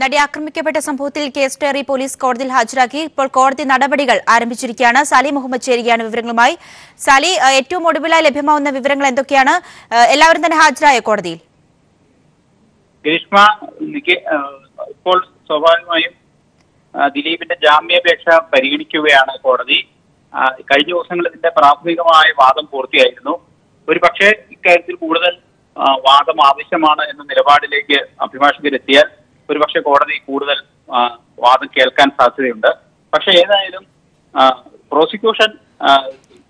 നടി ആക്രമിക്കപ്പെട്ട സംഭവത്തിൽ കേസ് ഡയറി പോലീസ് കോടതിയിൽ ഹാജരാക്കി. ഇപ്പോൾ കോടതി നടപടികൾ ആരംഭിച്ചിരിക്കുകയാണ്. സാലി മുഹമ്മദ് ചേരുകയാണ് വിവരങ്ങളുമായി. സാലി, ഏറ്റവും ഒടുവിലായി ലഭ്യമാവുന്ന വിവരങ്ങൾ എന്തൊക്കെയാണ്? എല്ലാവരും തന്നെ ഹാജരായ കോടതിയിൽ? ഗ്രീഷ്മ, ഇപ്പോൾ സ്വാഭാവികമായും ദിലീപിന്റെ ജാമ്യാപേക്ഷ പരിഗണിക്കുകയാണ് കോടതി. കഴിഞ്ഞ ദിവസങ്ങളിൽ ഇതിന്റെ പ്രാഥമികമായ വാദം പൂർത്തിയായിരുന്നു. ഒരു പക്ഷേ ഇക്കാര്യത്തിൽ കൂടുതൽ വാദം ആവശ്യമാണ് എന്ന നിലപാടിലേക്ക് അഭിഭാഷകരെത്തിയാൽ ഒരുപക്ഷെ കോടതി കൂടുതൽ വാദം കേൾക്കാൻ സാധ്യതയുണ്ട്. പക്ഷെ ഏതായാലും പ്രോസിക്യൂഷൻ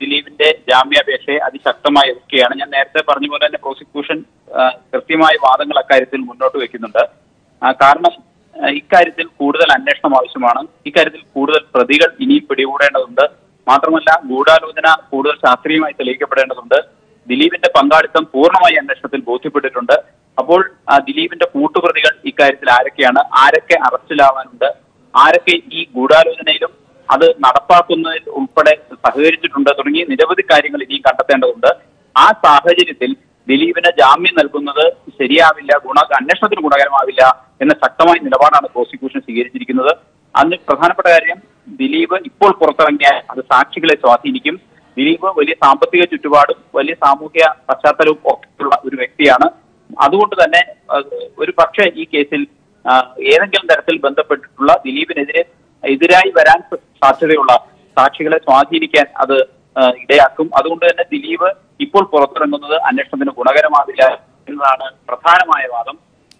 ദിലീപിന്റെ ജാമ്യാപേക്ഷയെ അതിശക്തമായി എതിർക്കുകയാണ്. ഞാൻ നേരത്തെ പറഞ്ഞ പോലെ തന്നെ പ്രോസിക്യൂഷൻ കൃത്യമായ വാദങ്ങൾ അക്കാര്യത്തിൽ മുന്നോട്ട് വെക്കുന്നുണ്ട്. കാരണം ഇക്കാര്യത്തിൽ കൂടുതൽ അന്വേഷണം ആവശ്യമാണ്. ഇക്കാര്യത്തിൽ കൂടുതൽ പ്രതികൾ ഇനിയും പിടികൂടേണ്ടതുണ്ട്. മാത്രമല്ല, ഗൂഢാലോചന കൂടുതൽ ശാസ്ത്രീയമായി തെളിയിക്കപ്പെടേണ്ടതുണ്ട്. ദിലീപിന്റെ പങ്കാളിത്തം പൂർണ്ണമായി അന്വേഷണത്തിൽ ബോധ്യപ്പെട്ടിട്ടുണ്ട്. അപ്പോൾ ദിലീപിന്റെ കൂട്ടുപ്രതികൾ ഇക്കാര്യത്തിൽ ആരൊക്കെയാണ്, ആരൊക്കെ അറസ്റ്റിലാവാനുണ്ട്, ആരൊക്കെ ഈ ഗൂഢാലോചനയിലും അത് നടപ്പാക്കുന്നതിൽ ഉൾപ്പെടെ സഹകരിച്ചിട്ടുണ്ട് തുടങ്ങി നിരവധി കാര്യങ്ങൾ ഇനി കണ്ടെത്തേണ്ടതുണ്ട്. ആ സാഹചര്യത്തിൽ ദിലീപിന് ജാമ്യം നൽകുന്നത് ശരിയാവില്ല, അന്വേഷണത്തിന് ഗുണകരമാവില്ല എന്ന ശക്തമായ നിലപാടാണ് പ്രോസിക്യൂഷൻ സ്വീകരിച്ചിരിക്കുന്നത്. അതിന് പ്രധാനപ്പെട്ട കാര്യം, ദിലീപ് ഇപ്പോൾ പുറത്തിറങ്ങിയാൽ അത് സാക്ഷികളെ സ്വാധീനിക്കും. ദിലീപ് വലിയ സാമ്പത്തിക ചുറ്റുപാടും വലിയ സാമൂഹ്യ പശ്ചാത്തലവും ഒക്കെയുള്ള ഒരു വ്യക്തിയാണ്. അതുകൊണ്ട് തന്നെ ഒരു പക്ഷേ ഈ കേസിൽ ഏതെങ്കിലും തരത്തിൽ ബന്ധപ്പെട്ടിട്ടുള്ള എതിരായി വരാൻ സാധ്യതയുള്ള സാക്ഷികളെ സ്വാധീനിക്കാൻ അത് ഇടയാക്കും. അതുകൊണ്ട് തന്നെ ദിലീപ് ഇപ്പോൾ പുറത്തിറങ്ങുന്നത് അന്വേഷണത്തിന് ഗുണകരമാവില്ല എന്നതാണ് പ്രധാനമായ വാദം.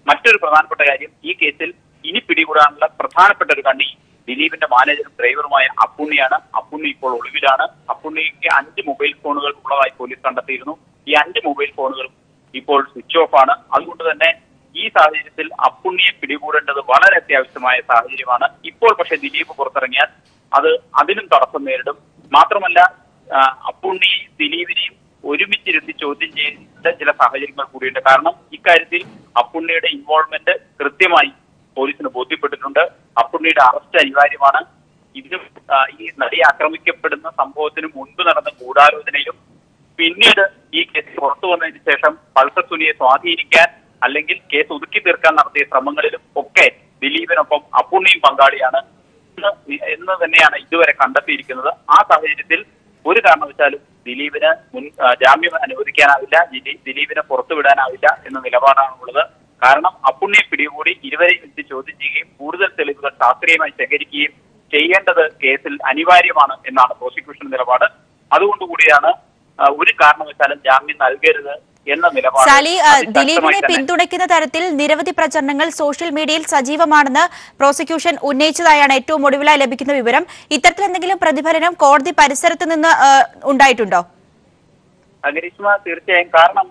മറ്റൊരു പ്രധാനപ്പെട്ട കാര്യം, ഈ കേസിൽ ഇനി പിടികൂടാനുള്ള പ്രധാനപ്പെട്ട ഒരു കണ്ണി ദിലീപിന്റെ മാനേജറും ഡ്രൈവറുമായ അപ്പുണ്ണിയാണ്. അപ്പുണ്ണി ഇപ്പോൾ ഒളിവിലാണ്. അപ്പുണ്ണിക്ക് 5 മൊബൈൽ ഫോണുകൾ ഉള്ളതായി പോലീസ് കണ്ടെത്തിയിരുന്നു. ഈ 5 മൊബൈൽ ഫോണുകളും ഇപ്പോൾ സ്വിച്ച് ഓഫ് ആണ്. അതുകൊണ്ട് തന്നെ ഈ സാഹചര്യത്തിൽ അപ്പുണ്ണിയെ പിടികൂടേണ്ടത് വളരെ അത്യാവശ്യമായ സാഹചര്യമാണ്. ഇപ്പോൾ പക്ഷേ ദിലീപ് പുറത്തിറങ്ങിയാൽ അതിനും തടസ്സം നേരിടും. മാത്രമല്ല, അപ്പുണ്ണിയെയും ദിലീപിനെയും ഒരുമിച്ചിരുത്തി ചോദ്യം ചെയ്ത ചില സാഹചര്യങ്ങൾ കൂടിയുണ്ട്. കാരണം ഇക്കാര്യത്തിൽ അപ്പുണ്ണിയുടെ ഇൻവോൾവ്മെന്റ് കൃത്യമായി പോലീസിന് ബോധ്യപ്പെട്ടിട്ടുണ്ട്. അപ്പുണ്ണിയുടെ അറസ്റ്റ് അനിവാര്യമാണ്. ഇതിനും ഈ നടി ആക്രമിക്കപ്പെടുന്ന സംഭവത്തിന് മുൻപ് നടന്ന ഗൂഢാലോചനയിലും പിന്നീട് ഈ കേസ് പുറത്തു വന്നതിന് ശേഷം പൾസർ സുനിയെ സ്വാധീനിക്കാൻ അല്ലെങ്കിൽ കേസ് ഒതുക്കി തീർക്കാൻ നടത്തിയ ശ്രമങ്ങളിലും ഒക്കെ ദിലീപിനൊപ്പം അപ്പുണ്ണിയും പങ്കാളിയാണ് എന്ന് തന്നെയാണ് ഇതുവരെ കണ്ടെത്തിയിരിക്കുന്നത്. ആ സാഹചര്യത്തിൽ ഒരു കാരണവശാലും ദിലീപിന് ജാമ്യം അനുവദിക്കാനാവില്ല, ദിലീപിനെ പുറത്തുവിടാനാവില്ല എന്ന നിലപാടാണുള്ളത്. കാരണം അപ്പുണ്ണിയെ പിടികൂടി ഇരുവരെയും എത്തി ചോദ്യം ചെയ്യുകയും കൂടുതൽ തെളിവുകൾ ശാസ്ത്രീയമായി ശേഖരിക്കുകയും ചെയ്യേണ്ടത് കേസിൽ അനിവാര്യമാണ് എന്നാണ് പ്രോസിക്യൂഷൻ നിലപാട്. അതുകൊണ്ടുകൂടിയാണ് ഒരു കാരണവശാലും ജാമ്യം നൽകരുത് എന്ന നിലപാട്. സാലി, ദിലീപിനെ പിന്തുണയ്ക്കുന്ന തരത്തിൽ നിരവധി പ്രചരണങ്ങൾ സോഷ്യൽ മീഡിയയിൽ സജീവമാണെന്ന് പ്രോസിക്യൂഷൻ ഉന്നയിച്ചതായാണ് ഏറ്റവും ഒടുവിലായി ലഭിക്കുന്ന വിവരം. ഇത്തരത്തിൽ എന്തെങ്കിലും പ്രതിഫലനം കോടതി പരിസരത്ത് നിന്ന് ഉണ്ടായിട്ടുണ്ടോ? ഗ്രീഷ്മ, തീർച്ചയായും. കാരണം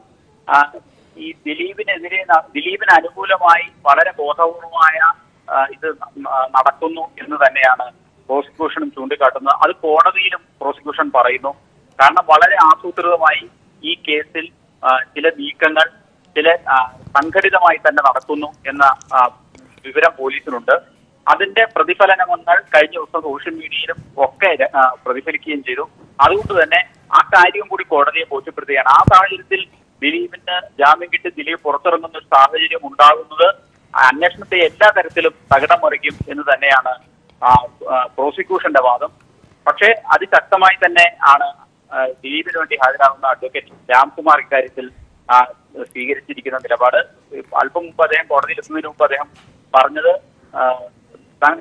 ഈ ദിലീപിന് അനുകൂലമായി വളരെ ബോധപൂർവമായ ഇത് നടക്കുന്നു എന്ന് തന്നെയാണ് പ്രോസിക്യൂഷനും ചൂണ്ടിക്കാട്ടുന്നത്. അത് കോടതിയിലും പ്രോസിക്യൂഷൻ പറയുന്നു. കാരണം വളരെ ആസൂത്രിതമായി ഈ കേസിൽ ചില നീക്കങ്ങൾ സംഘടിതമായി തന്നെ നടക്കുന്നു എന്ന വിവരം പോലീസിനുണ്ട്. അതിന്റെ പ്രതിഫലനങ്ങൾ കഴിഞ്ഞ ദിവസം സോഷ്യൽ മീഡിയയിലും ഒക്കെ പ്രതിഫലിക്കുകയും ചെയ്തു. അതുകൊണ്ട് തന്നെ ആ കാര്യം കൂടി കോടതിയെ ബോധ്യപ്പെടുത്തുകയാണ്. ആ സാഹചര്യത്തിൽ ദിലീപിന് ജാമ്യം കിട്ടി ദിലീപ് പുറത്തിറങ്ങുന്ന ഒരു സാഹചര്യം ഉണ്ടാകുന്നത് അന്വേഷണത്തെ എല്ലാ തരത്തിലും തകിടം മറിക്കും എന്ന് തന്നെയാണ് പ്രോസിക്യൂഷന്റെ വാദം. പക്ഷേ അതിശക്തമായി തന്നെ ആണ് ദിലീപിന് വേണ്ടി ഹാജരാകുന്ന അഡ്വക്കേറ്റ് രാംകുമാർ ഇക്കാര്യത്തിൽ സ്വീകരിച്ചിരിക്കുന്ന നിലപാട്. അല്പം മുമ്പ് അദ്ദേഹം കോടതിയിൽ എത്തുന്നതിന് മുമ്പ് അദ്ദേഹം പറഞ്ഞത്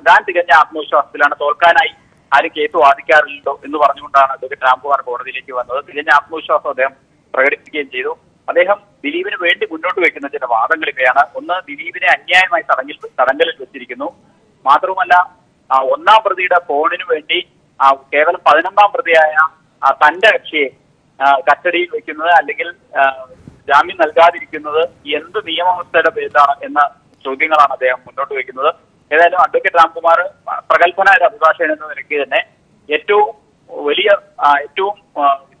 താൻ തികഞ്ഞ ആത്മവിശ്വാസത്തിലാണ്, തോൽക്കാനായി ആരും കേസ് വാദിക്കാറില്ലല്ലോ എന്ന് പറഞ്ഞുകൊണ്ടാണ് അഡ്വക്കേറ്റ് രാംകുമാർ കോടതിയിലേക്ക് വന്നത്. തികഞ്ഞ ആത്മവിശ്വാസം അദ്ദേഹം പ്രകടിപ്പിക്കുകയും ചെയ്തു. അദ്ദേഹം ദിലീപിന് വേണ്ടി മുന്നോട്ട് വയ്ക്കുന്ന ചില വാദങ്ങൾ ഇവയാണ്. ഒന്ന്, ദിലീപിനെ അന്യായമായി തടങ്കലിൽ വെച്ചിരിക്കുന്നു. മാത്രവുമല്ല, 1-ാം പ്രതിയുടെ ഫോണിന് വേണ്ടി കേവലം 11-ാം പ്രതിയായ തന്റെ കക്ഷിയെ കസ്റ്റഡിയിൽ വെക്കുന്നത് അല്ലെങ്കിൽ ജാമ്യം നൽകാതിരിക്കുന്നത് എന്ത് നിയമവ്യവസ്ഥയുടെ പേരിലാണ് എന്ന ചോദ്യങ്ങളാണ് അദ്ദേഹം മുന്നോട്ട് വയ്ക്കുന്നത്. ഏതായാലും അഡ്വക്കേറ്റ് രാംകുമാർ പ്രഗത്ഭനായ ഒരു അഭിഭാഷകൻ എന്ന നിലയ്ക്ക് തന്നെ ഏറ്റവും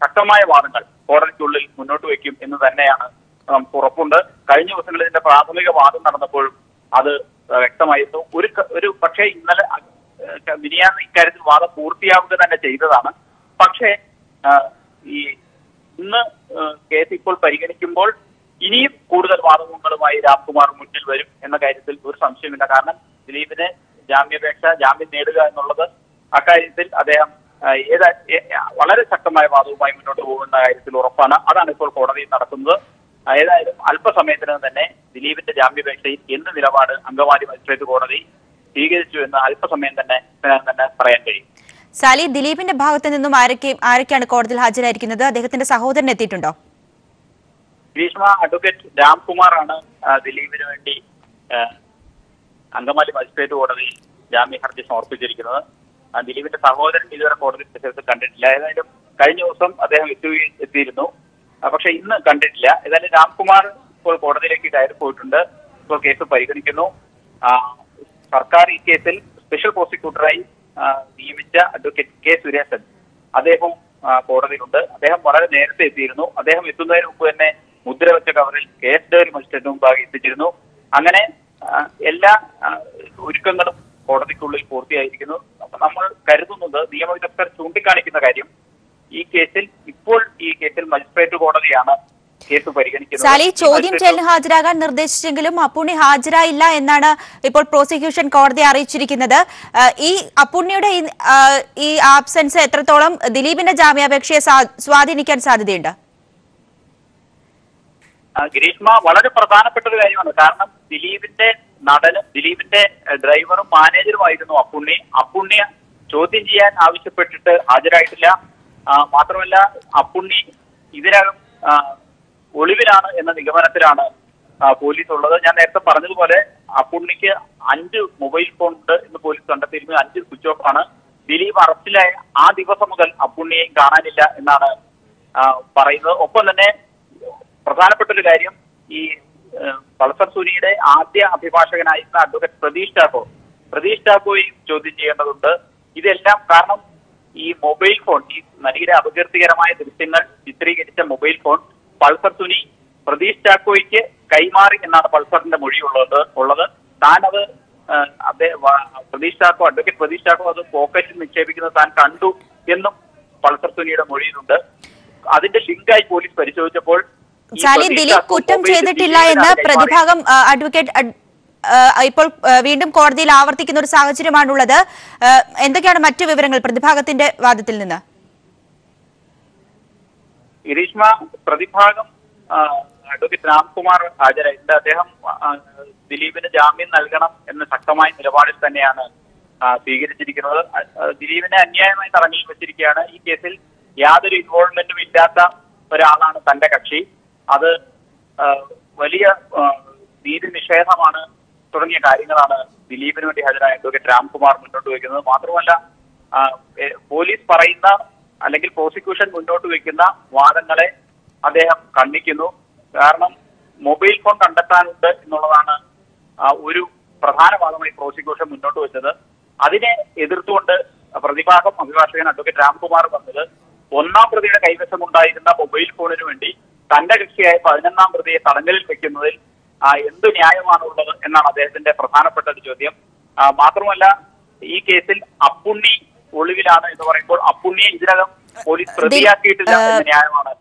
ശക്തമായ വാദങ്ങൾ കോടതിക്കുള്ളിൽ മുന്നോട്ട് വയ്ക്കും എന്ന് തന്നെയാണ് നമുക്ക് ഉറപ്പുണ്ട്. കഴിഞ്ഞ ദിവസങ്ങളിൽ ഇതിന്റെ പ്രാഥമിക വാദം നടന്നപ്പോഴും അത് വ്യക്തമായിരുന്നു. ഒരു പക്ഷേ ഇന്നലെ മിനിയാന്ന് ഇക്കാര്യത്തിൽ വാദം പൂർത്തിയാവുക തന്നെ ചെയ്തതാണ്. പക്ഷേ ഇന്ന് കേസ് ഇപ്പോൾ പരിഗണിക്കുമ്പോൾ ഇനിയും കൂടുതൽ വാദങ്ങളുമായി രാംകുമാർ മുന്നിൽ വരും എന്ന കാര്യത്തിൽ ഒരു സംശയമില്ല. കാരണം ദിലീപിന് ജാമ്യം നേടുക എന്നുള്ളത് അക്കാര്യത്തിൽ അദ്ദേഹം വളരെ ശക്തമായ വാദവുമായി മുന്നോട്ട് പോകുന്ന കാര്യത്തിൽ ഉറപ്പാണ്. അതാണ് ഇപ്പോൾ കോടതിയിൽ നടക്കുന്നത്. ഏതായാലും അല്പസമയത്തിനകം തന്നെ ദിലീപിന്റെ ജാമ്യാപേക്ഷയിൽ എന്ത് നിലപാട് അങ്കമാലി മജിസ്ട്രേറ്റ് കോടതി സ്വീകരിച്ചു എന്ന് അല്പസമയം തന്നെ പറയാൻ കഴിയും. സാലി, ദിലീപിന്റെ ഭാഗത്തു നിന്നും ആരൊക്കെയാണ് കോടതിയിൽ ഹാജരായിരിക്കുന്നത്? അദ്ദേഹത്തിന്റെ സഹോദരൻ എത്തിയിട്ടുണ്ടോ? ഗ്രീഷ്മ, അഡ്വക്കേറ്റ് രാംകുമാറാണ് ദിലീപിന് വേണ്ടി അങ്കമാലി മജിസ്ട്രേറ്റ് കോടതിയിൽ ജാമ്യ ഹർജി സമർപ്പിച്ചിരിക്കുന്നത്. ദിലീപിന്റെ സഹോദരൻ ഇതുവരെ കോടതി പ്രദേശത്ത് കണ്ടിട്ടില്ല. ഏതായാലും കഴിഞ്ഞ ദിവസം അദ്ദേഹം എത്തിയിരുന്നു, പക്ഷെ ഇന്ന് കണ്ടിട്ടില്ല. ഏതായാലും രാംകുമാർ ഇപ്പോൾ കോടതിയിലേക്ക് കയറി പോയിട്ടുണ്ട്. ഇപ്പോൾ കേസ് പരിഗണിക്കുന്നു. സർക്കാർ ഈ കേസിൽ സ്പെഷ്യൽ പ്രോസിക്യൂട്ടറായി നിയമിച്ച അഡ്വക്കേറ്റ് കെ സുരേശൻ അദ്ദേഹവും കോടതിയിലുണ്ട്. അദ്ദേഹം വളരെ നേരത്തെ എത്തിയിരുന്നു. അദ്ദേഹം എത്തുന്നതിന് മുമ്പ് തന്നെ മുദ്രവെച്ച കവറിൽ കേസ് ഡയറി മജിസ്ട്രേറ്റിന് മുമ്പാകെ എത്തിച്ചിരുന്നു. അങ്ങനെ എല്ലാ ഒരുക്കങ്ങളും കോടതിക്കുള്ളിൽ പൂർത്തിയായിരിക്കുന്നു. നമ്മൾ കരുതുന്നത് നിയമവിദഗ്ധർ ചൂണ്ടിക്കാണിക്കുന്ന കാര്യം ഈ കേസിൽ മജിസ്ട്രേറ്റ് കോടതിയാണ് കേസ് പരിഗണിക്കുന്നത്. സാലി, ചോദ്യം ചെയ്യലിന് ഹാജരാകാൻ നിർദ്ദേശിച്ചെങ്കിലും അപ്പുണ്ണി ഹാജരായില്ല എന്നാണ് ഇപ്പോൾ പ്രോസിക്യൂഷൻ കോടതിയെ അറിയിച്ചിരിക്കുന്നത്. ഈ അപ്പുണ്ണിയുടെ ഈ ആബ്സെൻസ് എത്രത്തോളം ദിലീപിന്റെ ജാമ്യാപേക്ഷയെ സ്വാധീനിക്കാൻ സാധ്യതയുണ്ട്? ഗിരീഷ്മ, വളരെ പ്രധാനപ്പെട്ട ഒരു കാര്യമാണ്. കാരണം ദിലീപിന്റെ ഡ്രൈവറും മാനേജറുമായിരുന്നു അപ്പുണ്ണിയെ ചോദ്യം ചെയ്യാൻ ആവശ്യപ്പെട്ടിട്ട് ഹാജരായിട്ടില്ല. മാത്രമല്ല, അപ്പുണ്ണി ഇതിനകം ഒളിവിലാണ് എന്ന നിഗമനത്തിലാണ് പോലീസ് ഉള്ളത്. ഞാൻ നേരത്തെ പറഞ്ഞതുപോലെ അപ്പുണ്ണിക്ക് 5 മൊബൈൽ ഫോൺ ഉണ്ട് എന്ന് പോലീസ് കണ്ടെത്തിയിരുന്നു. 5 സ്വിച്ച് ഓഫ് ആണ്. ദിലീപ് അറസ്റ്റിലായ ആ ദിവസം മുതൽ അപ്പുണ്ണിയെയും കാണാനില്ല എന്നാണ് പറയുന്നത്. ഒപ്പം തന്നെ പ്രധാനപ്പെട്ട ഒരു കാര്യം, ഈ പൾസർ സുനിയുടെ ആദ്യ അഭിഭാഷകനായിരുന്ന അഡ്വക്കേറ്റ് പ്രതീഷ് ചാക്കോയും ചോദ്യം ചെയ്യേണ്ടതുണ്ട്. ഇതെല്ലാം കാരണം ഈ മൊബൈൽ ഫോൺ, ഈ നടിയുടെ അപകീർത്തികരമായ ദൃശ്യങ്ങൾ ചിത്രീകരിച്ച മൊബൈൽ ഫോൺ പൾസർ സുനി പ്രതീഷ് ചാക്കോയ്ക്ക് കൈമാറി എന്നാണ് പൾസറിന്റെ മൊഴി ഉള്ളത്. താനത് അഡ്വക്കേറ്റ് പ്രതീഷ് ചാക്കോ അത് പോക്കറ്റിൽ നിക്ഷേപിക്കുന്നത് താൻ കണ്ടു എന്നും പൾസർ സുനിയുടെ മൊഴിയിലുണ്ട്. അതിന്റെ ലിങ്കായി പോലീസ് പരിശോധിച്ചപ്പോൾ സാലി, ദിലീപ് കുറ്റം ചെയ്തിട്ടില്ല എന്ന് പ്രതിഭാഗം അഡ്വക്കേറ്റ് ഇപ്പോൾ വീണ്ടും കോടതിയിൽ ആവർത്തിക്കുന്ന ഒരു സാഹചര്യമാണുള്ളത്. എന്തൊക്കെയാണ് മറ്റു വിവരങ്ങൾ പ്രതിഭാഗത്തിന്റെ വാദത്തിൽ നിന്ന്? ഗിരീഷ്മ, പ്രതിഭാഗം അഡ്വക്കേറ്റ് രാംകുമാർ ഹാജരായിട്ടുണ്ട്. അദ്ദേഹം ദിലീപിന് ജാമ്യം നൽകണം എന്ന ശക്തമായ നിലപാടിൽ തന്നെയാണ് സ്വീകരിച്ചിരിക്കുന്നത്. ദിലീപിനെ അന്യായമായി തടഞ്ഞു വെച്ചിരിക്കുകയാണ്. ഈ കേസിൽ യാതൊരു ഇൻവോൾവ്മെന്റും ഇല്ലാത്ത ഒരാളാണ് തന്റെ കക്ഷി. അത് വലിയ നീതി നിഷേധമാണ് തുടങ്ങിയ കാര്യങ്ങളാണ് ദിലീപിന് വേണ്ടി ഹാജരായ അഡ്വക്കേറ്റ് രാംകുമാർ മുന്നോട്ട് വയ്ക്കുന്നത്. മാത്രമല്ല, പോലീസ് പറയുന്ന അല്ലെങ്കിൽ പ്രോസിക്യൂഷൻ മുന്നോട്ട് വയ്ക്കുന്ന വാദങ്ങളെ അദ്ദേഹം ఖంഡിക്കുന്നു. കാരണം മൊബൈൽ ഫോൺ കണ്ടെത്താനുണ്ട് എന്നുള്ളതാണ് ഒരു പ്രധാന വാദമായി പ്രോസിക്യൂഷൻ മുന്നോട്ട് വെച്ചത്. അതിനെ എതിർത്തുകൊണ്ട് പ്രതിഭാഗം അഭിഭാഷകൻ അഡ്വക്കേറ്റ് രാംകുമാർ പറഞ്ഞത് 1-ാം പ്രതിയുടെ കൈവശമുണ്ടായിരുന്ന മൊബൈൽ ഫോണിന് വേണ്ടി തന്റെ കക്ഷിയായ 11-ാം പ്രതിയെ തടങ്കലിൽ വെക്കുന്നതിൽ എന്ത് ന്യായമാണുള്ളത് എന്നാണ് അദ്ദേഹത്തിന്റെ പ്രധാനപ്പെട്ട ഒരു ചോദ്യം. മാത്രമല്ല, ഈ കേസിൽ അപ്പുണ്ണി ഒളിവിലാണ് എന്ന് പറയുമ്പോൾ അപ്പുണ്ണിയെ ഇതിനകം പോലീസ് പ്രതിയാക്കിയിട്ടില്ല എന്ന ന്യായമാണ്